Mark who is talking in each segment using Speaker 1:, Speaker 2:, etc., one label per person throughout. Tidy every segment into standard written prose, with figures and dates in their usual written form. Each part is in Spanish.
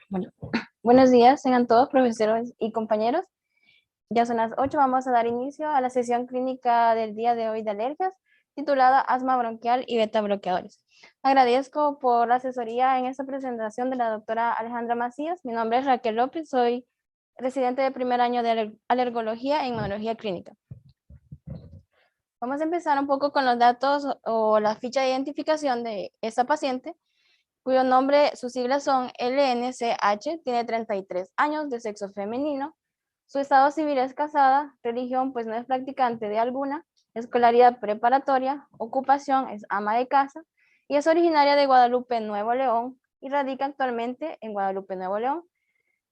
Speaker 1: Bueno, buenos días, tengan todos profesores y compañeros. Ya son las 8, vamos a dar inicio a la sesión clínica del día de hoy de alergias, titulada Asma bronquial y beta bloqueadores. Agradezco por la asesoría en esta presentación de la doctora Alejandra Macías. Mi nombre es Raquel López, soy residente de primer año de alergología e inmunología clínica. Vamos a empezar un poco con los datos o la ficha de identificación de esta paciente, cuyo nombre, sus siglas son LNCH, tiene 33 años, de sexo femenino. Su estado civil es casada, religión pues no es practicante de alguna, escolaridad preparatoria, ocupación es ama de casa y es originaria de Guadalupe, Nuevo León y radica actualmente en Guadalupe, Nuevo León.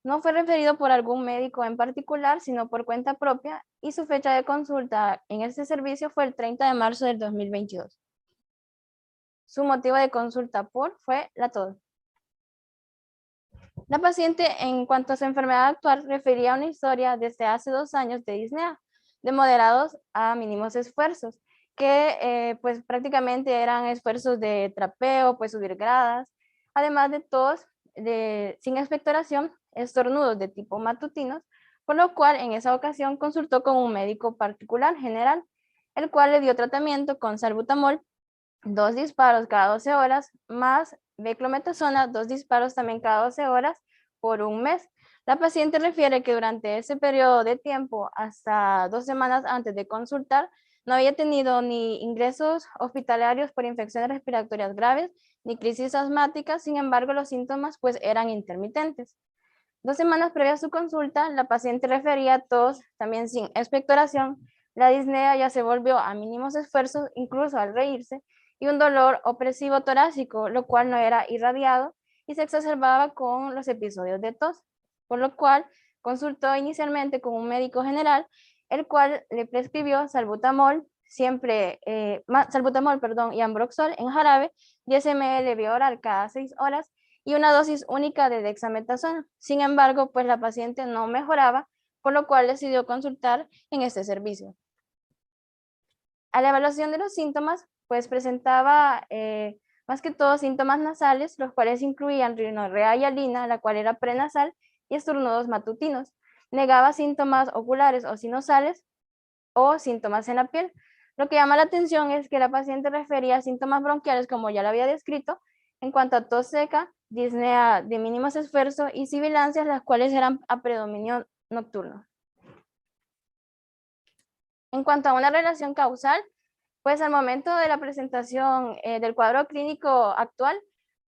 Speaker 1: No fue referido por algún médico en particular, sino por cuenta propia y su fecha de consulta en este servicio fue el 30 de marzo del 2022. Su motivo de consulta fue la tos. La paciente, en cuanto a su enfermedad actual, refería una historia desde hace 2 años de disnea, de moderados a mínimos esfuerzos, que pues prácticamente eran esfuerzos de trapeo, pues subir gradas, además de tos sin expectoración, estornudos de tipo matutinos, por lo cual en esa ocasión consultó con un médico particular general, el cual le dio tratamiento con salbutamol, 2 disparos cada 12 horas, más beclometasona, 2 disparos también cada 12 horas por un mes. La paciente refiere que durante ese periodo de tiempo, hasta 2 semanas antes de consultar, no había tenido ni ingresos hospitalarios por infecciones respiratorias graves, ni crisis asmáticas, sin embargo los síntomas pues eran intermitentes. 2 semanas previa a su consulta, la paciente refería tos, también sin expectoración, la disnea ya se volvió a mínimos esfuerzos, incluso al reírse, y un dolor opresivo torácico, lo cual no era irradiado y se exacerbaba con los episodios de tos, por lo cual consultó inicialmente con un médico general, el cual le prescribió salbutamol, y ambroxol en jarabe, 10 ml vía oral cada 6 horas, y una dosis única de dexametasona. Sin embargo, pues la paciente no mejoraba, por lo cual decidió consultar en este servicio. A la evaluación de los síntomas, pues presentaba más que todo síntomas nasales, los cuales incluían rinorrea y alina, la cual era prenasal, y estornudos matutinos. Negaba síntomas oculares o sinusales o síntomas en la piel. Lo que llama la atención es que la paciente refería síntomas bronquiales, como ya lo había descrito, en cuanto a tos seca, disnea de mínimos esfuerzos y sibilancias, las cuales eran a predominio nocturno. En cuanto a una relación causal, pues al momento de la presentación del cuadro clínico actual,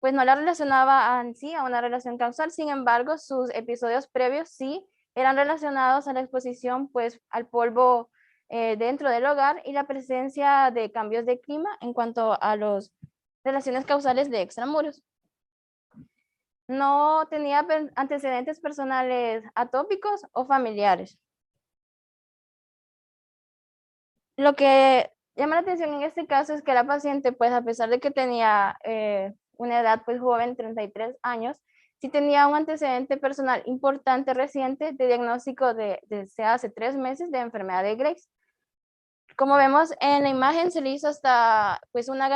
Speaker 1: pues no la relacionaba en sí a una relación causal, sin embargo, sus episodios previos sí eran relacionados a la exposición pues al polvo dentro del hogar y la presencia de cambios de clima en cuanto a las relaciones causales de extramuros. No tenía antecedentes personales atópicos o familiares. Lo que llama la atención en este caso es que la paciente, pues a pesar de que tenía una edad pues joven, 33 años, sí tenía un antecedente personal importante reciente de diagnóstico desde hace 3 meses de enfermedad de Graves. Como vemos en la imagen, se le hizo hasta pues una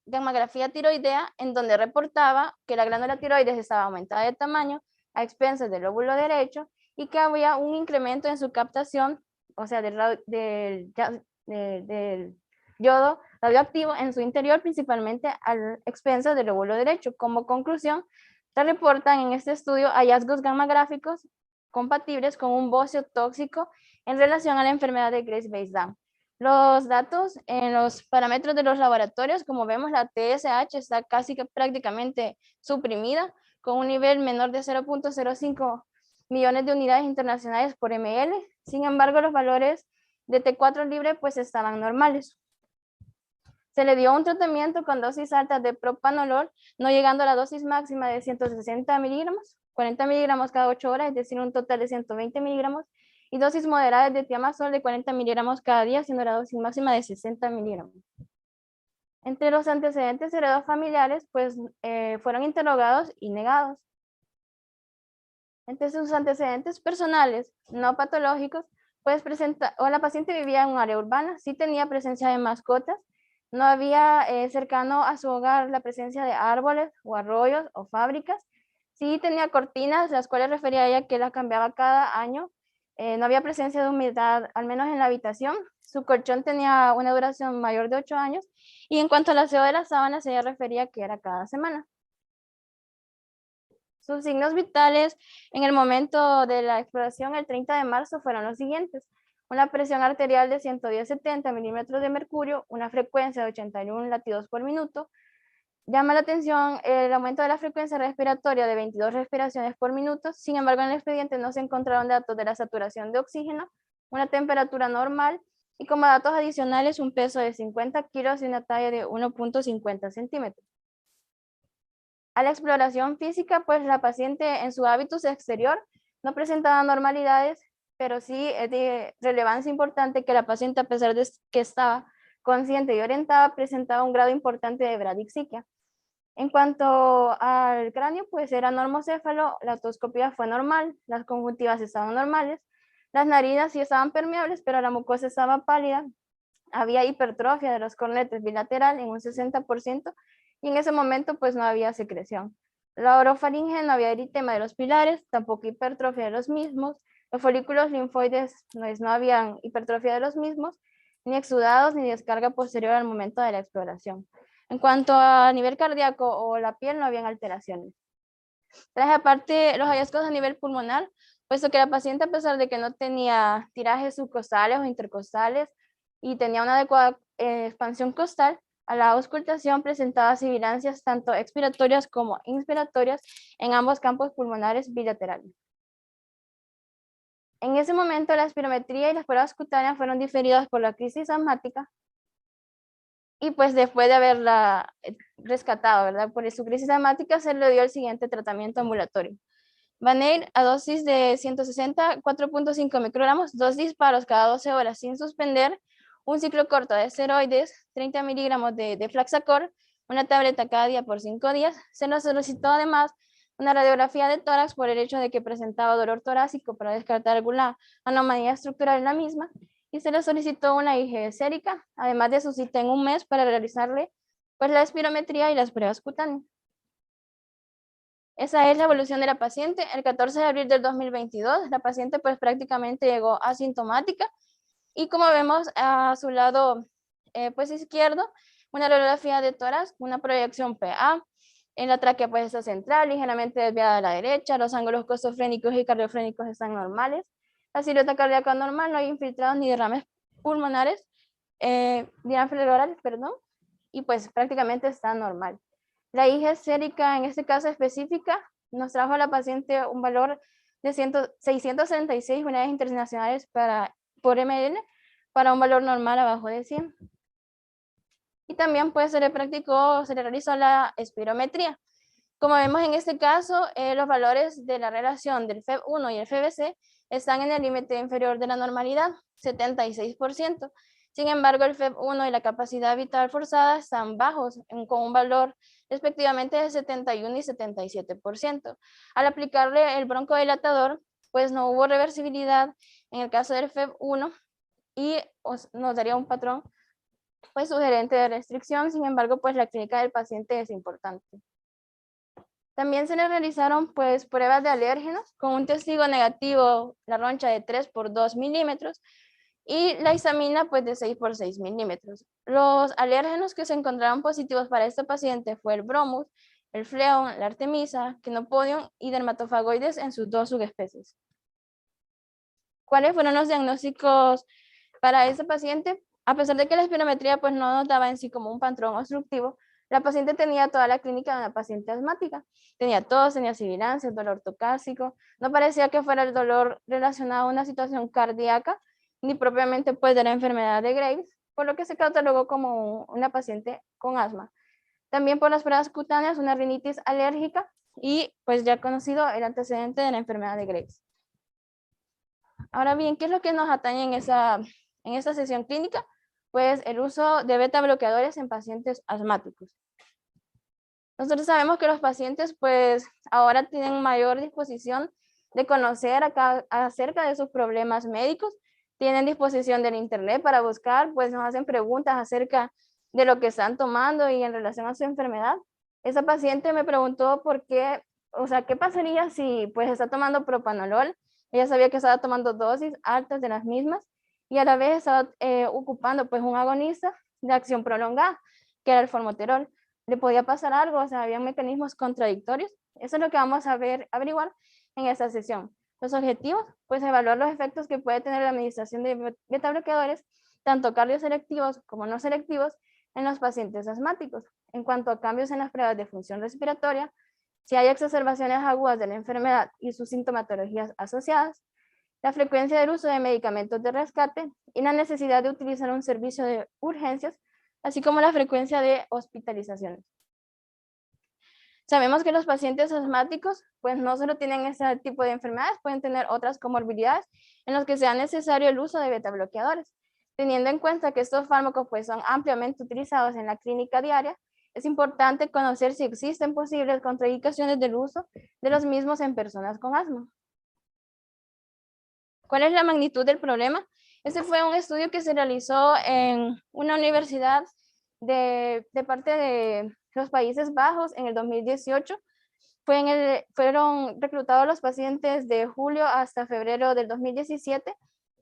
Speaker 1: gammagrafía tiroidea en donde reportaba que la glándula tiroides estaba aumentada de tamaño a expensas del lóbulo derecho y que había un incremento en su captación, o sea, del yodo radioactivo en su interior, principalmente a expensas del lóbulo derecho. Como conclusión, se reportan en este estudio hallazgos gammagráficos compatibles con un bocio tóxico en relación a la enfermedad de Graves-Base-Down. Los datos en los parámetros de los laboratorios, como vemos, la TSH está casi que prácticamente suprimida, con un nivel menor de 0.05 millones de unidades internacionales por ml. Sin embargo, los valores de T4 libre pues estaban normales. Se le dio un tratamiento con dosis altas de propanolol, no llegando a la dosis máxima de 160 miligramos, 40 miligramos cada 8 horas, es decir, un total de 120 miligramos, y dosis moderadas de tiamazol de 40 miligramos cada día, siendo la dosis máxima de 60 miligramos. Entre los antecedentes heredados familiares, pues fueron interrogados y negados. Entre sus antecedentes personales no patológicos, pues la paciente vivía en un área urbana, sí tenía presencia de mascotas, no había cercano a su hogar la presencia de árboles o arroyos o fábricas, Sí tenía cortinas, las cuales refería a ella que las cambiaba cada año. No había presencia de humedad, al menos en la habitación. Su colchón tenía una duración mayor de 8 años. Y en cuanto al aseo de las sábanas, ella refería que era cada semana. Sus signos vitales en el momento de la exploración, el 30 de marzo, fueron los siguientes. Una presión arterial de 110-70 milímetros de mercurio, una frecuencia de 81 latidos por minuto. Llama la atención el aumento de la frecuencia respiratoria de 22 respiraciones por minuto. Sin embargo, en el expediente no se encontraron datos de la saturación de oxígeno, una temperatura normal y como datos adicionales un peso de 50 kilos y una talla de 1.50 centímetros. A la exploración física, pues la paciente en su hábitus exterior no presentaba normalidades, pero sí es de relevancia importante que la paciente, a pesar de que estaba consciente y orientada, presentaba un grado importante de bradixiquia. En cuanto al cráneo, pues era normocéfalo, la otoscopia fue normal, las conjuntivas estaban normales, las narinas sí estaban permeables, pero la mucosa estaba pálida, había hipertrofia de los cornetes bilateral en un 60% y en ese momento pues no había secreción. La orofaringe no había eritema de los pilares, tampoco hipertrofia de los mismos, los folículos linfoides pues, no habían hipertrofia de los mismos, ni exudados ni descarga posterior al momento de la exploración. En cuanto a nivel cardíaco o la piel, no habían alteraciones. Traje aparte los hallazgos a nivel pulmonar, puesto que la paciente, a pesar de que no tenía tirajes subcostales o intercostales y tenía una adecuada expansión costal, a la auscultación presentaba sibilancias tanto expiratorias como inspiratorias en ambos campos pulmonares bilaterales. En ese momento, la espirometría y las pruebas cutáneas fueron diferidas por la crisis asmática y pues después de haberla rescatado, ¿verdad? Por su crisis asmática se le dio el siguiente tratamiento ambulatorio. Vaneir a dosis de 160, 4.5 microgramos, 2 disparos cada 12 horas sin suspender, un ciclo corto de esteroides, 30 miligramos de Flaxacor, una tableta cada día por 5 días. Se nos solicitó además una radiografía de tórax por el hecho de que presentaba dolor torácico para descartar alguna anomalía estructural en la misma. Y se le solicitó una IgG sérica, además de su cita en un mes para realizarle pues, la espirometría y las pruebas cutáneas. Esa es la evolución de la paciente. El 14 de abril del 2022, la paciente pues prácticamente llegó asintomática y como vemos a su lado pues izquierdo, una radiografía de tórax, una proyección PA, en la tráquea pues está central, ligeramente desviada a la derecha, los ángulos costofrénicos y cardiofrénicos están normales, la silueta cardíaca normal, no hay infiltrados ni derrames pulmonares, derrames pleurales, perdón, y pues prácticamente está normal. La IgG sérica en este caso específica nos trajo a la paciente un valor de 636 unidades internacionales por ml para un valor normal abajo de 100. Y también pues se le realizó la espirometría. Como vemos en este caso, los valores de la relación del FEV1 y el FBC están en el límite inferior de la normalidad, 76%. Sin embargo, el FEV1 y la capacidad vital forzada están bajos, con un valor respectivamente de 71 y 77%. Al aplicarle el broncodilatador, pues no hubo reversibilidad en el caso del FEV1 y nos daría un patrón pues sugerente de restricción. Sin embargo, pues la clínica del paciente es importante. También se le realizaron pues pruebas de alérgenos con un testigo negativo, la roncha de 3 por 2 milímetros y la histamina pues de 6 por 6 milímetros. Los alérgenos que se encontraron positivos para este paciente fue el bromus, el fleón, la artemisa, quinopodium y dermatofagoides en sus 2 subespecies. ¿Cuáles fueron los diagnósticos para este paciente? A pesar de que la espirometría pues no nos daba en sí como un patrón obstructivo, la paciente tenía toda la clínica de una paciente asmática. Tenía tos, tenía sibilancias, dolor torácico. No parecía que fuera el dolor relacionado a una situación cardíaca, ni propiamente pues de la enfermedad de Graves, por lo que se catalogó como una paciente con asma. También por las pruebas cutáneas, una rinitis alérgica y pues ya conocido el antecedente de la enfermedad de Graves. Ahora bien, ¿qué es lo que nos atañe en esta sesión clínica? Pues el uso de beta bloqueadores en pacientes asmáticos. Nosotros sabemos que los pacientes pues ahora tienen mayor disposición de conocer acerca de sus problemas médicos, tienen disposición del internet para buscar, pues nos hacen preguntas acerca de lo que están tomando y en relación a su enfermedad. Esa paciente me preguntó por qué o sea, ¿qué pasaría si pues está tomando propanolol? Ella sabía que estaba tomando dosis altas de las mismas y a la vez estaba ocupando pues un agonista de acción prolongada, que era el formoterol. ¿Le podía pasar algo? O sea, había mecanismos contradictorios. Eso es lo que vamos a ver, averiguar en esta sesión. Los objetivos, pues evaluar los efectos que puede tener la administración de beta bloqueadores, tanto cardioselectivos como no selectivos, en los pacientes asmáticos. En cuanto a cambios en las pruebas de función respiratoria, si hay exacerbaciones agudas de la enfermedad y sus sintomatologías asociadas, la frecuencia del uso de medicamentos de rescate y la necesidad de utilizar un servicio de urgencias, así como la frecuencia de hospitalizaciones. Sabemos que los pacientes asmáticos pues no solo tienen ese tipo de enfermedades, pueden tener otras comorbilidades en los que sea necesario el uso de beta bloqueadores. Teniendo en cuenta que estos fármacos pues son ampliamente utilizados en la clínica diaria, es importante conocer si existen posibles contraindicaciones del uso de los mismos en personas con asma. ¿Cuál es la magnitud del problema? Este fue un estudio que se realizó en una universidad de parte de los Países Bajos en el 2018. Fueron reclutados los pacientes de julio hasta febrero del 2017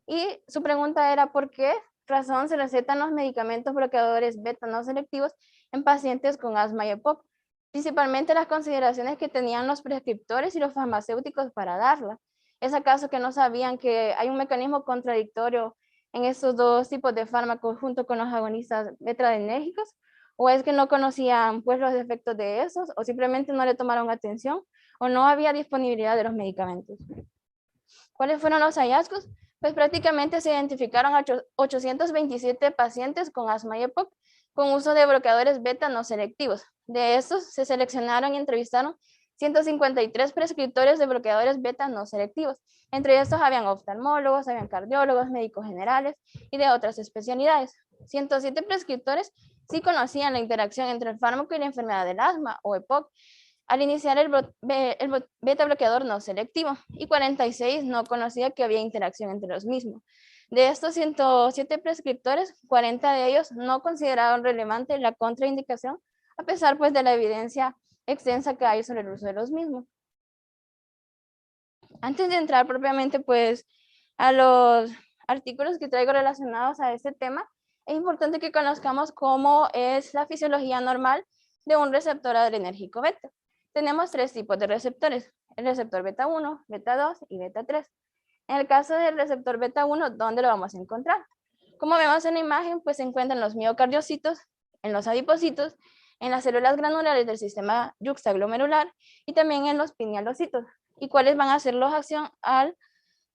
Speaker 1: y su pregunta era ¿por qué razón se recetan los medicamentos bloqueadores beta no selectivos en pacientes con asma y EPOC? Principalmente las consideraciones que tenían los prescriptores y los farmacéuticos para darla. ¿Es acaso que no sabían que hay un mecanismo contradictorio en estos dos tipos de fármacos junto con los agonistas beta-adrenérgicos? ¿O es que no conocían pues los efectos de esos? ¿O simplemente no le tomaron atención? ¿O no había disponibilidad de los medicamentos? ¿Cuáles fueron los hallazgos? Pues prácticamente se identificaron a 827 pacientes con asma y EPOC con uso de bloqueadores beta no selectivos. De estos se seleccionaron y entrevistaron 153 prescriptores de bloqueadores beta no selectivos. Entre estos habían oftalmólogos, habían cardiólogos, médicos generales y de otras especialidades. 107 prescriptores sí conocían la interacción entre el fármaco y la enfermedad del asma o EPOC al iniciar el beta bloqueador no selectivo y 46 no conocía que había interacción entre los mismos. De estos 107 prescriptores, 40 de ellos no consideraron relevante la contraindicación a pesar pues de la evidencia extensa que hay sobre el uso de los mismos. Antes de entrar propiamente pues a los artículos que traigo relacionados a este tema, es importante que conozcamos cómo es la fisiología normal de un receptor adrenérgico beta. Tenemos tres tipos de receptores, el receptor beta 1, beta 2 y beta 3. En el caso del receptor beta 1, ¿dónde lo vamos a encontrar? Como vemos en la imagen, pues se encuentran los miocardiocitos, en los adipocitos, en las células granulares del sistema yuxtaglomerular y también en los pinealocitos. ¿Y cuáles van a hacer la acción al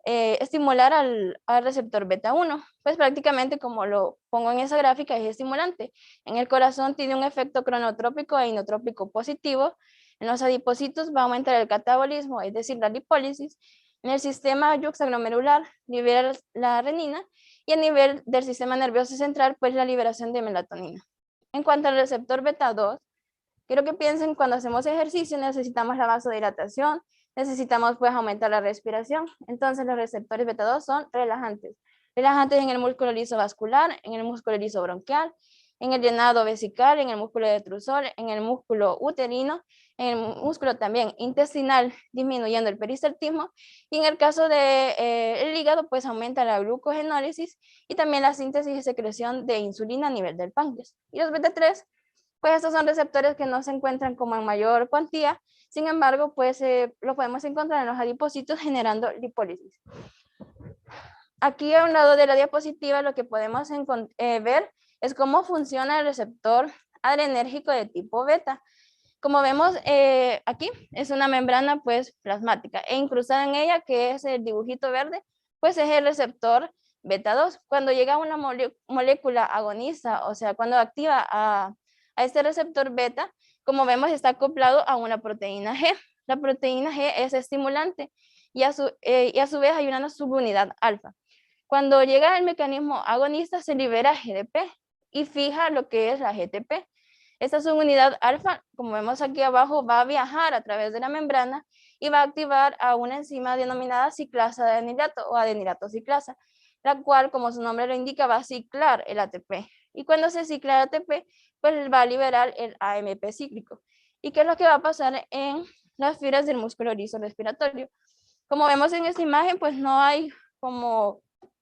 Speaker 1: estimular al receptor beta 1? Pues prácticamente como lo pongo en esa gráfica es estimulante. En el corazón tiene un efecto cronotrópico e inotrópico positivo. En los adipocitos va a aumentar el catabolismo, es decir, la lipólisis. En el sistema yuxtaglomerular libera la renina y a nivel del sistema nervioso central, pues la liberación de melatonina. En cuanto al receptor beta 2, quiero que piensen cuando hacemos ejercicio necesitamos la vasodilatación, necesitamos pues aumentar la respiración. Entonces los receptores beta 2 son relajantes. Relajantes en el músculo liso vascular, en el músculo liso bronquial, en el llenado vesical, en el músculo detrusor, en el músculo uterino, en el músculo también intestinal, disminuyendo el peristaltismo. Y en el caso del hígado, pues aumenta la glucogenólisis y también la síntesis y secreción de insulina a nivel del páncreas. Y los beta 3, pues estos son receptores que no se encuentran como en mayor cuantía, sin embargo, pues lo podemos encontrar en los adipocitos generando lipólisis. Aquí a un lado de la diapositiva lo que podemos ver es cómo funciona el receptor adrenérgico de tipo beta. Como vemos aquí, es una membrana pues plasmática e incrustada en ella, que es el dibujito verde, pues es el receptor beta 2. Cuando llega una molécula agonista, o sea, cuando activa a este receptor beta, como vemos está acoplado a una proteína G. La proteína G es estimulante y a su vez hay una subunidad alfa. Cuando llega el mecanismo agonista se libera GDP y fija lo que es la GTP. Esta subunidad alfa, como vemos aquí abajo, va a viajar a través de la membrana y va a activar a una enzima denominada ciclasa de adenilato o adenilato ciclasa, la cual, como su nombre lo indica, va a ciclar el ATP. Y cuando se cicla el ATP, pues va a liberar el AMP cíclico. ¿Y qué es lo que va a pasar en las fibras del músculo liso respiratorio. Como vemos en esta imagen, pues no hay como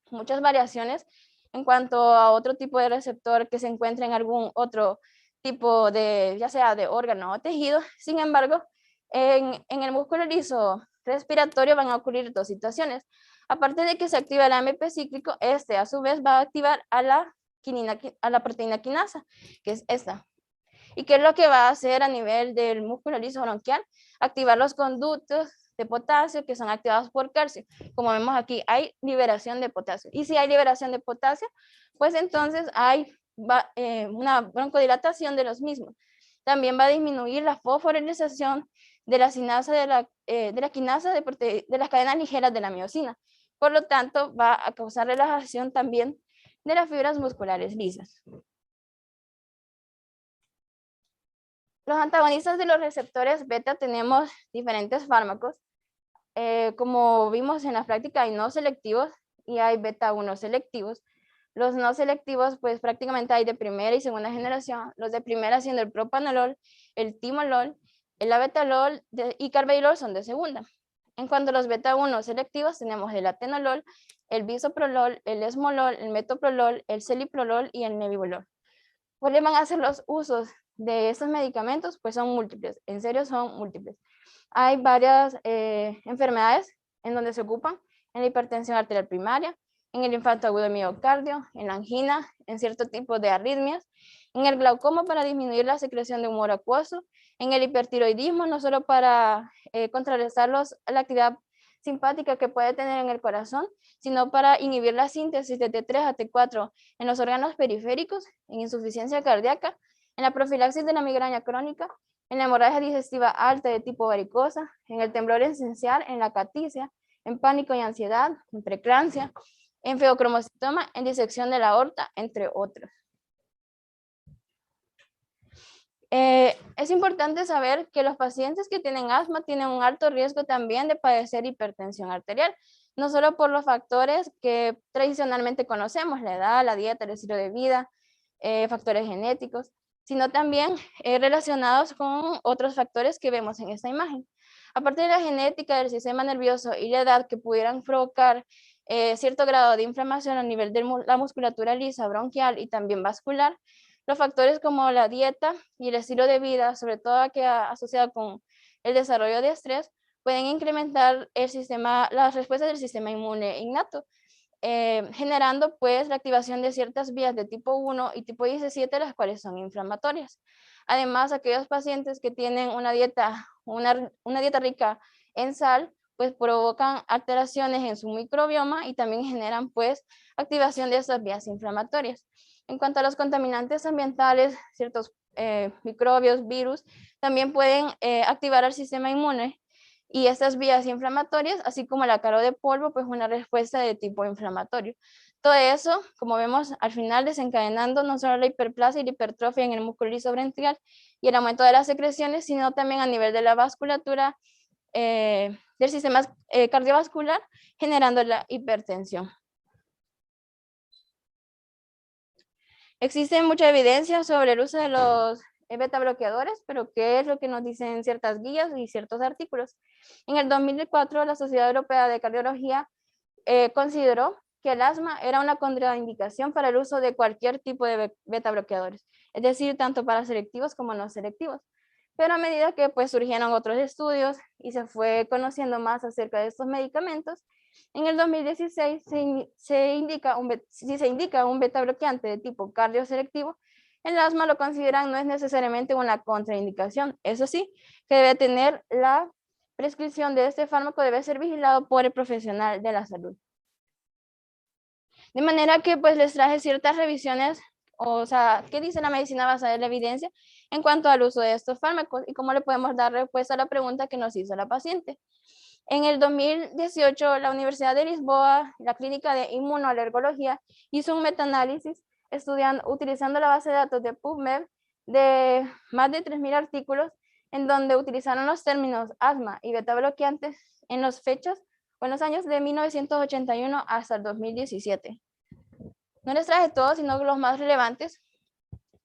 Speaker 1: muchas variaciones en cuanto a otro tipo de receptor que se encuentre en algún otro tipo de, ya sea de órgano o tejido. Sin embargo, en el músculo liso respiratorio van a ocurrir dos situaciones. Aparte de que se activa el AMP cíclico, este a su vez va a activar a la proteína quinasa, que es esta. ¿Y qué es lo que va a hacer a nivel del músculo liso bronquial? Activar los conductos de potasio que son activados por calcio. Como vemos aquí, hay liberación de potasio. Y si hay liberación de potasio, pues entonces hay una broncodilatación de los mismos. También va a disminuir la fosforilización de la quinasa de las cadenas ligeras de la miocina. Por lo tanto, va a causar relajación también de las fibras musculares lisas. Los antagonistas de los receptores beta tenemos diferentes fármacos. Como vimos en la práctica, hay no selectivos y hay beta 1 selectivos. Los no selectivos, pues prácticamente hay de primera y segunda generación. Los de primera siendo el propanolol, el timolol, el abetalol y carvedilol son de segunda. En cuanto a los beta 1 selectivos, tenemos el atenolol, el bisoprolol, el esmolol, el metoprolol, el celiprolol y el nebivolol. ¿Cuáles van a ser los usos de estos medicamentos? Pues son múltiples, en serio son múltiples. Hay varias enfermedades en donde se ocupan, en la hipertensión arterial primaria, en el infarto agudo de miocardio, en la angina, en cierto tipo de arritmias, en el glaucoma para disminuir la secreción de humor acuoso, en el hipertiroidismo, no solo para contrarrestar la actividad simpática que puede tener en el corazón, sino para inhibir la síntesis de T3 a T4 en los órganos periféricos, en insuficiencia cardíaca, en la profilaxis de la migraña crónica, en la hemorragia digestiva alta de tipo varicosa, en el temblor esencial, en la caticia, en pánico y ansiedad, en preeclampsia, en feocromocitoma, en disección de la aorta, entre otros. Es importante saber que los pacientes que tienen asma tienen un alto riesgo también de padecer hipertensión arterial, no solo por los factores que tradicionalmente conocemos, la edad, la dieta, el estilo de vida, factores genéticos, sino también relacionados con otros factores que vemos en esta imagen. Aparte de la genética del sistema nervioso y la edad que pudieran provocar cierto grado de inflamación a nivel de la musculatura lisa, bronquial y también vascular, los factores como la dieta y el estilo de vida, sobre todo que asociado con el desarrollo de estrés, pueden incrementar las respuestas del sistema inmune innato, generando pues la activación de ciertas vías de tipo 1 y tipo 17, las cuales son inflamatorias. Además, aquellos pacientes que tienen una dieta rica en sal, pues provocan alteraciones en su microbioma y también generan pues activación de esas vías inflamatorias. En cuanto a los contaminantes ambientales, ciertos microbios, virus, también pueden activar al sistema inmune y estas vías inflamatorias, así como el ácaro de polvo, pues una respuesta de tipo inflamatorio. Todo eso, como vemos, al final desencadenando no solo la hiperplasia y la hipertrofia en el músculo liso bronquial y el aumento de las secreciones, sino también a nivel de la vasculatura del sistema cardiovascular, generando la hipertensión. Existe mucha evidencia sobre el uso de los beta bloqueadores, pero ¿qué es lo que nos dicen ciertas guías y ciertos artículos? En el 2004, la Sociedad Europea de Cardiología consideró que el asma era una contraindicación para el uso de cualquier tipo de beta bloqueadores, es decir, tanto para selectivos como no selectivos. Pero a medida que pues surgieron otros estudios y se fue conociendo más acerca de estos medicamentos, en el 2016 si se indica un beta bloqueante de tipo cardioselectivo, el asma lo consideran no es necesariamente una contraindicación. Eso sí, que debe tener la prescripción de este fármaco, debe ser vigilado por el profesional de la salud. De manera que pues les traje ciertas revisiones, o sea, qué dice la medicina basada en la evidencia en cuanto al uso de estos fármacos y cómo le podemos dar respuesta a la pregunta que nos hizo la paciente. En el 2018, la Universidad de Lisboa, la Clínica de Inmunoalergología, hizo un metaanálisis utilizando la base de datos de PubMed de más de 3.000 artículos, en donde utilizaron los términos asma y beta bloqueantes en los años de 1981 hasta el 2017. No les traje todos, sino los más relevantes.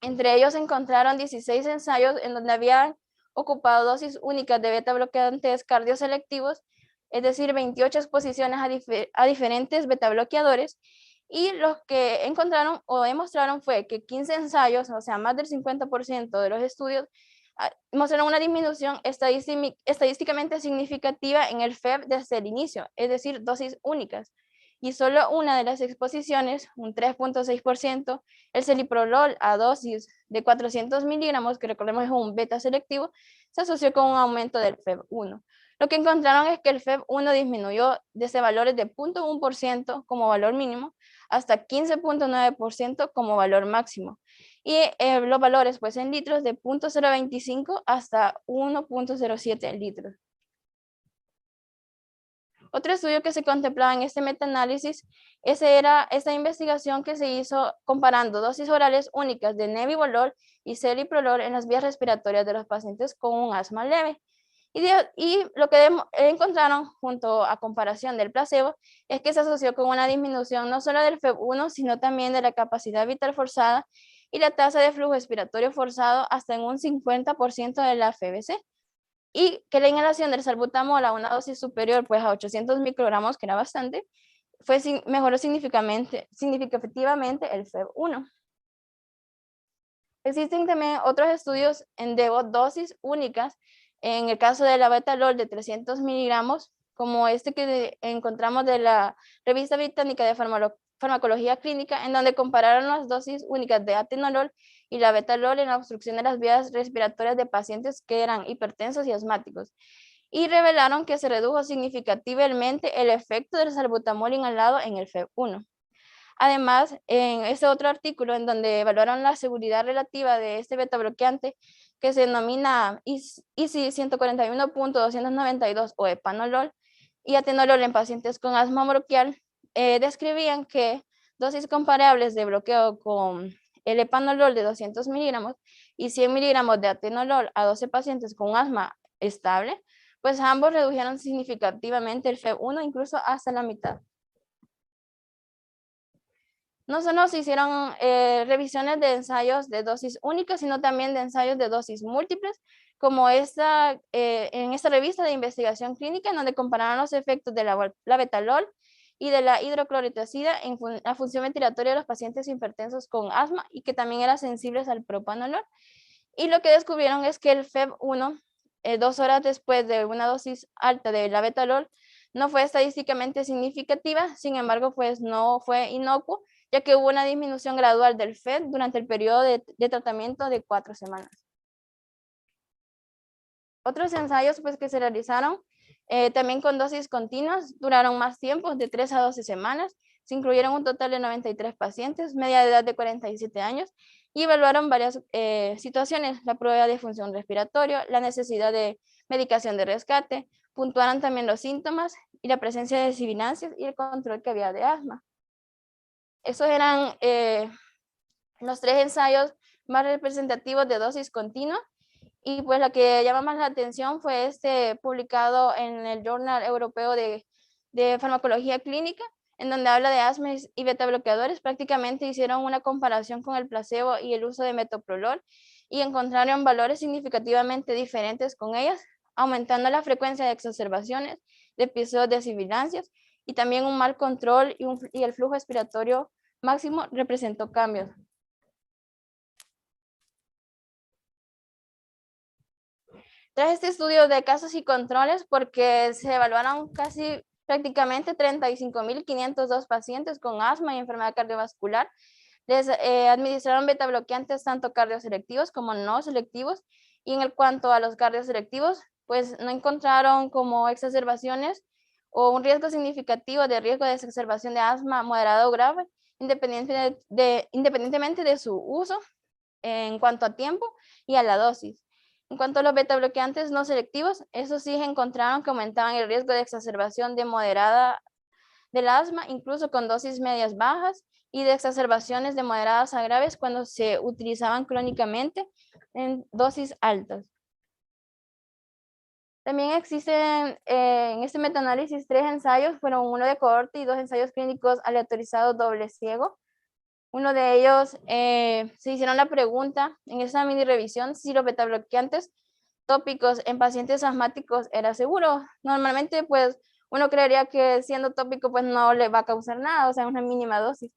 Speaker 1: Entre ellos encontraron 16 ensayos en donde había ocupado dosis únicas de beta bloqueantes cardioselectivos, es decir, 28 exposiciones a diferentes beta bloqueadores, y lo que encontraron o demostraron fue que 15 ensayos, o sea, más del 50% de los estudios, mostraron una disminución estadísticamente significativa en el FEV desde el inicio, es decir, dosis únicas. Y solo una de las exposiciones, un 3.6%, el celiprolol a dosis de 400 miligramos, que recordemos es un beta selectivo, se asoció con un aumento del FEV1. Lo que encontraron es que el FEV1 disminuyó desde valores de 0.1% como valor mínimo hasta 15.9% como valor máximo. Y los valores pues en litros de 0.025 hasta 1.07 litros. Otro estudio que se contemplaba en este metaanálisis, era esta investigación que se hizo comparando dosis orales únicas de nebivolol y celiprolol en las vías respiratorias de los pacientes con un asma leve. Y lo que encontraron junto a comparación del placebo es que se asoció con una disminución no solo del FEV1, sino también de la capacidad vital forzada y la tasa de flujo expiratorio forzado hasta en un 50% de la FVC. Y que la inhalación del salbutamol a una dosis superior pues a 800 microgramos, que era bastante, mejoró significativamente el FEV1. Existen también otros estudios en dosis únicas, en el caso de la betalol de 300 miligramos, como este que encontramos de la Revista Británica de Farmacología Clínica, en donde compararon las dosis únicas de atenolol y la betalol en la obstrucción de las vías respiratorias de pacientes que eran hipertensos y asmáticos, y revelaron que se redujo significativamente el efecto del salbutamol inhalado en el FEV1. Además, en ese otro artículo en donde evaluaron la seguridad relativa de este beta bloqueante, que se denomina ICI 141.292 o epanolol y atenolol en pacientes con asma bronquial, describían que dosis comparables de bloqueo con el epanolol de 200 miligramos y 100 miligramos de atenolol a 12 pacientes con asma estable, pues ambos redujeron significativamente el FEV1, incluso hasta la mitad. No solo se hicieron revisiones de ensayos de dosis únicas, sino también de ensayos de dosis múltiples, como en esta revista de investigación clínica, en donde compararon los efectos de la betalol y de la hidroclorotiazida en la función ventilatoria de los pacientes hipertensos con asma y que también eran sensibles al propanolol. Y lo que descubrieron es que el FEV1, 2 horas después de una dosis alta de la betalol, no fue estadísticamente significativa, sin embargo, pues no fue inocuo, ya que hubo una disminución gradual del FED durante el periodo de tratamiento de 4 semanas. Otros ensayos pues, que se realizaron también con dosis continuas duraron más tiempo, de 3 a 12 semanas. Se incluyeron un total de 93 pacientes, media de edad de 47 años, y evaluaron varias situaciones, la prueba de función respiratoria, la necesidad de medicación de rescate, puntuaron también los síntomas y la presencia de sibilancias y el control que había de asma. Esos eran los 3 ensayos más representativos de dosis continua, y pues la que llama más la atención fue publicado en el Journal Europeo de Farmacología Clínica, en donde habla de asma y beta bloqueadores. Prácticamente hicieron una comparación con el placebo y el uso de metoprolol y encontraron valores significativamente diferentes con ellas, aumentando la frecuencia de exacerbaciones, de episodios de sibilancias, y también un mal control y el flujo expiratorio máximo representó cambios. Tras este estudio de casos y controles, porque se evaluaron prácticamente 35.502 pacientes con asma y enfermedad cardiovascular, les administraron beta bloqueantes tanto cardioselectivos como no selectivos, y en cuanto a los cardioselectivos, pues no encontraron como exacerbaciones o un riesgo significativo de riesgo de exacerbación de asma moderado o grave, independientemente de su uso en cuanto a tiempo y a la dosis. En cuanto a los beta bloqueantes no selectivos, esos sí encontraron que aumentaban el riesgo de exacerbación de moderada del asma, incluso con dosis medias bajas, y de exacerbaciones de moderadas a graves cuando se utilizaban crónicamente en dosis altas. También existen en este metaanálisis 3 ensayos, fueron uno de cohorte y 2 ensayos clínicos aleatorizados doble ciego. Uno de ellos se hicieron la pregunta en esa mini revisión si los beta bloqueantes tópicos en pacientes asmáticos era seguro. Normalmente, pues, uno creería que siendo tópico, pues, no le va a causar nada, o sea, una mínima dosis.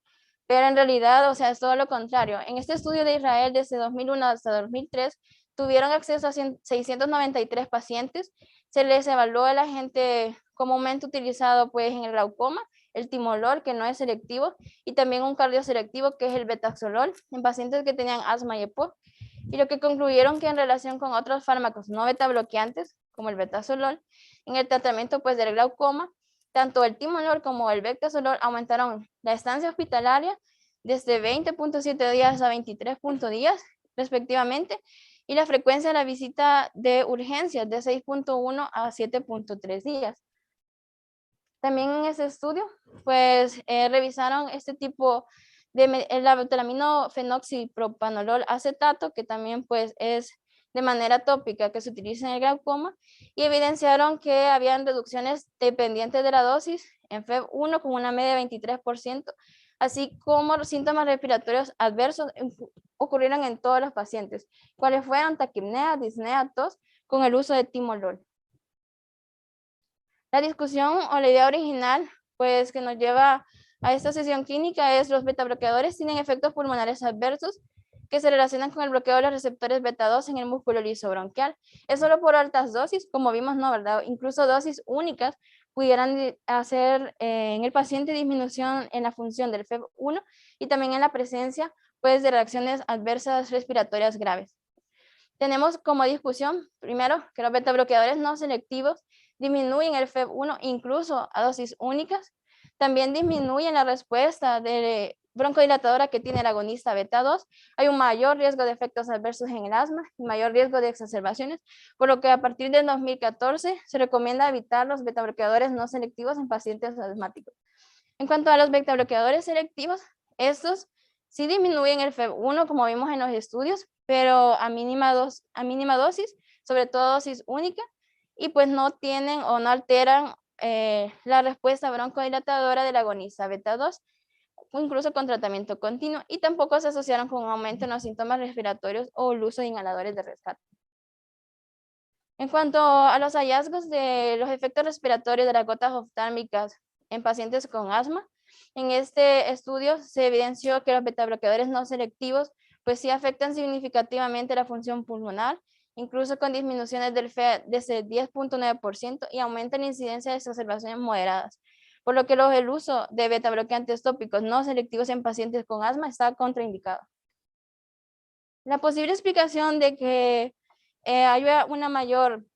Speaker 1: Pero en realidad, o sea, es todo lo contrario. En este estudio de Israel, desde 2001 hasta 2003, tuvieron acceso a 693 pacientes. Se les evaluó el agente comúnmente utilizado, pues, en el glaucoma, el timolol, que no es selectivo, y también un cardioselectivo, que es el betaxolol, en pacientes que tenían asma y EPOC. Y lo que concluyeron que en relación con otros fármacos no beta bloqueantes, como el betaxolol, en el tratamiento, pues, del glaucoma, tanto el timolol como el betaxolol aumentaron la estancia hospitalaria desde 20.7 días a 23 días, respectivamente, y la frecuencia de la visita de urgencias de 6.1 a 7.3 días. También en ese estudio, pues, revisaron este tipo de el abuteramino fenoxipropanolol acetato, que también, pues, es de manera tópica que se utiliza en el glaucoma, y evidenciaron que habían reducciones dependientes de la dosis en FEV1 con una media de 23%, así como los síntomas respiratorios adversos ocurrieron en todos los pacientes, cuales fueron taquipnea, disnea, tos, con el uso de timolol. La discusión o la idea original, pues, que nos lleva a esta sesión clínica es: los beta bloqueadores tienen efectos pulmonares adversos que se relacionan con el bloqueo de los receptores beta 2 en el músculo liso bronquial. Es solo por altas dosis, como vimos, no, ¿verdad? Incluso dosis únicas pudieran hacer en el paciente disminución en la función del FEV1 y también en la presencia, pues, de reacciones adversas respiratorias graves. Tenemos como discusión, primero, que los beta bloqueadores no selectivos disminuyen el FEV1 incluso a dosis únicas. También disminuyen la respuesta de broncodilatadora que tiene el agonista beta 2. Hay un mayor riesgo de efectos adversos en el asma y mayor riesgo de exacerbaciones, por lo que a partir del 2014 se recomienda evitar los beta bloqueadores no selectivos en pacientes asmáticos. En cuanto a los beta bloqueadores selectivos, estos sí disminuyen el FEV1, como vimos en los estudios, pero a mínima dosis, sobre todo dosis única, y pues no tienen o no alteran la respuesta broncodilatadora del agonista beta 2, incluso con tratamiento continuo, y tampoco se asociaron con un aumento en los síntomas respiratorios o el uso de inhaladores de rescate. En cuanto a los hallazgos de los efectos respiratorios de las gotas oftálmicas en pacientes con asma, en este estudio se evidenció que los betabloqueadores no selectivos pues sí afectan significativamente la función pulmonar, incluso con disminuciones del FEV desde 10.9% y aumentan la incidencia de exacerbaciones moderadas, por lo que el uso de betabloqueantes tópicos no selectivos en pacientes con asma está contraindicado. La posible explicación de que haya una mayor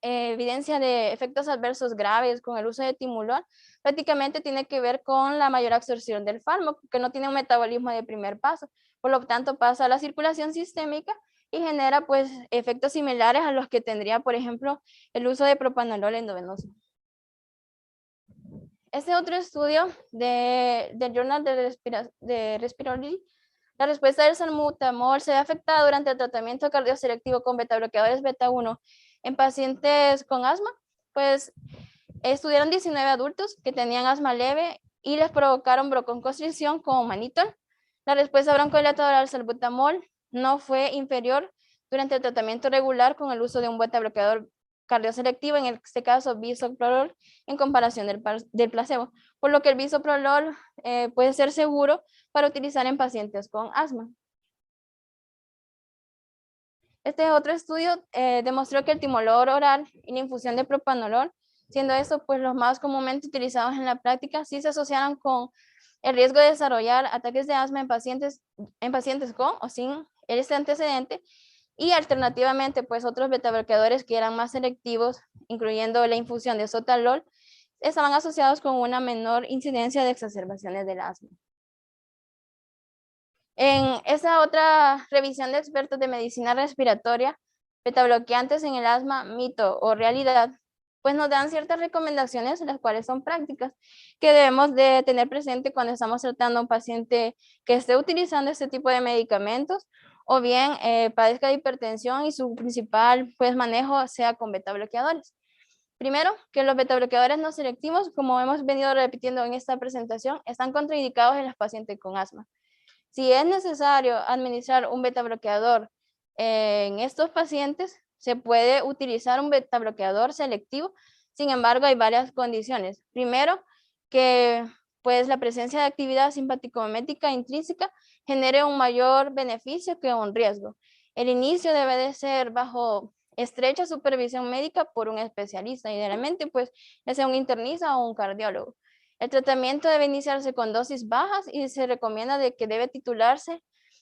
Speaker 1: evidencia de efectos adversos graves con el uso de timolol prácticamente tiene que ver con la mayor absorción del fármaco, que no tiene un metabolismo de primer paso, por lo tanto pasa a la circulación sistémica y genera pues efectos similares a los que tendría, por ejemplo, el uso de propanolol endovenoso. Este otro estudio del Journal de Respirology, la respuesta del salbutamol se ve afectada durante el tratamiento cardioselectivo con beta bloqueadores beta 1 en pacientes con asma. Pues estudiaron 19 adultos que tenían asma leve y les provocaron broncoconstricción con manitol. La respuesta broncodilatadora al salbutamol no fue inferior durante el tratamiento regular con el uso de un beta bloqueador cardioselectivo, en este caso bisoprolol, en comparación del placebo, por lo que el bisoprolol puede ser seguro para utilizar en pacientes con asma. Este otro estudio demostró que el timolol oral y la infusión de propanolol, siendo eso pues los más comúnmente utilizados en la práctica, sí se asociaron con el riesgo de desarrollar ataques de asma en pacientes con o sin este antecedente, y alternativamente pues otros betabloqueadores que eran más selectivos, incluyendo la infusión de sotalol, estaban asociados con una menor incidencia de exacerbaciones del asma. En esa otra revisión de expertos de medicina respiratoria, betabloqueantes en el asma, mito o realidad, pues nos dan ciertas recomendaciones, las cuales son prácticas, que debemos de tener presente cuando estamos tratando a un paciente que esté utilizando este tipo de medicamentos o bien padezca de hipertensión y su principal pues, manejo sea con betabloqueadores. Primero, que los betabloqueadores no selectivos, como hemos venido repitiendo en esta presentación, están contraindicados en los pacientes con asma. Si es necesario administrar un beta bloqueador en estos pacientes, se puede utilizar un beta bloqueador selectivo. Sin embargo, hay varias condiciones. Primero, que pues la presencia de actividad simpaticomimética intrínseca genere un mayor beneficio que un riesgo. El inicio debe de ser bajo estrecha supervisión médica por un especialista, idealmente pues ya sea un internista o un cardiólogo. El tratamiento debe iniciarse con dosis bajas y se recomienda de que debe titularse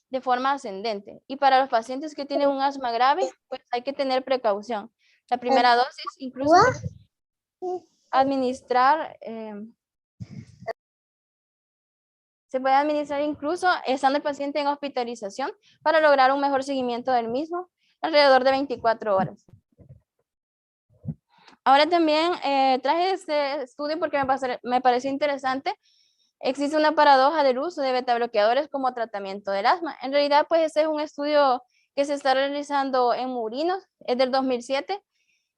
Speaker 1: de forma ascendente. Y para los pacientes que tienen un asma grave, pues hay que tener precaución. La primera dosis incluso administrar se puede administrar incluso estando el paciente en hospitalización para lograr un mejor seguimiento del mismo, alrededor de 24 horas. Ahora también traje este estudio porque me pareció interesante. Existe una paradoja del uso de beta bloqueadores como tratamiento del asma. En realidad, pues este es un estudio que se está realizando en murinos, es del 2007,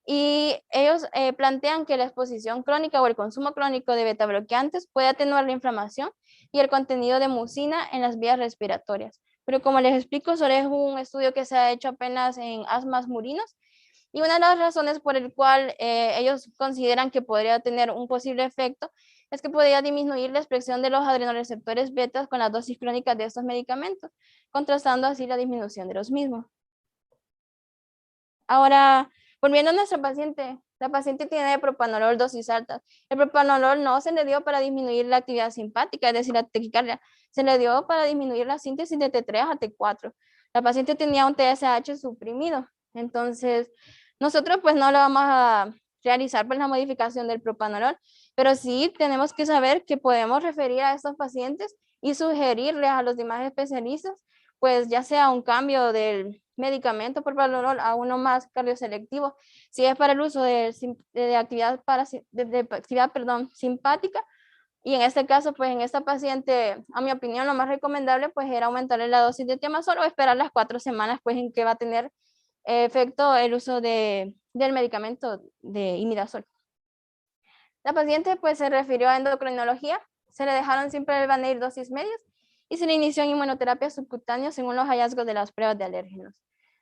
Speaker 1: y ellos plantean que la exposición crónica o el consumo crónico de beta bloqueantes puede atenuar la inflamación y el contenido de mucina en las vías respiratorias. Pero como les explico, solo es un estudio que se ha hecho apenas en asmas murinos, y una de las razones por el cual ellos consideran que podría tener un posible efecto es que podría disminuir la expresión de los adrenoreceptores betas con las dosis crónicas de estos medicamentos, contrastando así la disminución de los mismos. Ahora, volviendo a nuestra paciente, la paciente tiene propanolol dosis altas. El propanolol no se le dio para disminuir la actividad simpática, es decir, la taquicardia, se le dio para disminuir la síntesis de T3 a T4. La paciente tenía un TSH suprimido, entonces nosotros pues no le vamos a realizar pues la modificación del propanolol, pero sí tenemos que saber que podemos referir a estos pacientes y sugerirles a los demás especialistas pues ya sea un cambio del medicamento por propanolol a uno más cardioselectivo, si es para el uso de actividad, simpática, y en este caso, pues en esta paciente, a mi opinión, lo más recomendable pues era aumentarle la dosis de tiamazol o esperar las 4 semanas pues en que va a tener efecto el uso del medicamento de imidazol. La paciente pues se refirió a endocrinología, se le dejaron siempre el Valneir dosis medias y se le inició en inmunoterapia subcutánea según los hallazgos de las pruebas de alérgenos.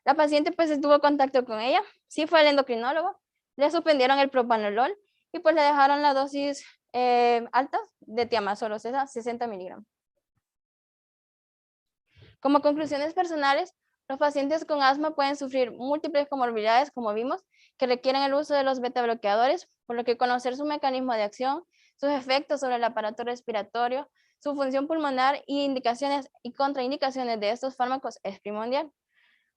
Speaker 1: La paciente pues tuvo contacto con ella, sí fue al endocrinólogo, le suspendieron el propanolol y pues le dejaron la dosis altas de tiamazol, o sea, 60 miligramos. Como conclusiones personales, los pacientes con asma pueden sufrir múltiples comorbilidades, como vimos, que requieren el uso de los beta bloqueadores, por lo que conocer su mecanismo de acción, sus efectos sobre el aparato respiratorio, su función pulmonar y indicaciones y contraindicaciones de estos fármacos es primordial.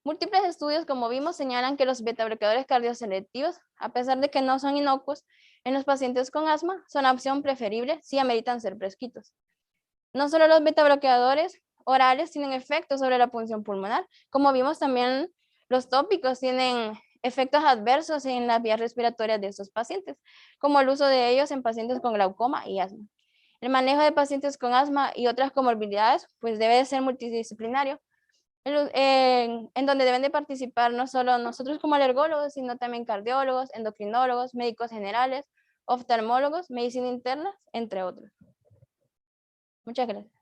Speaker 1: Múltiples estudios, como vimos, señalan que los beta bloqueadores cardioselectivos, a pesar de que no son inocuos, en los pacientes con asma son la opción preferible si ameritan ser prescritos. No solo los beta bloqueadores orales tienen efectos sobre la función pulmonar, como vimos también los tópicos tienen efectos adversos en las vías respiratorias de estos pacientes, como el uso de ellos en pacientes con glaucoma y asma. El manejo de pacientes con asma y otras comorbilidades pues debe de ser multidisciplinario, en donde deben de participar no solo nosotros como alergólogos, sino también cardiólogos, endocrinólogos, médicos generales, oftalmólogos, medicina interna, entre otros. Muchas gracias.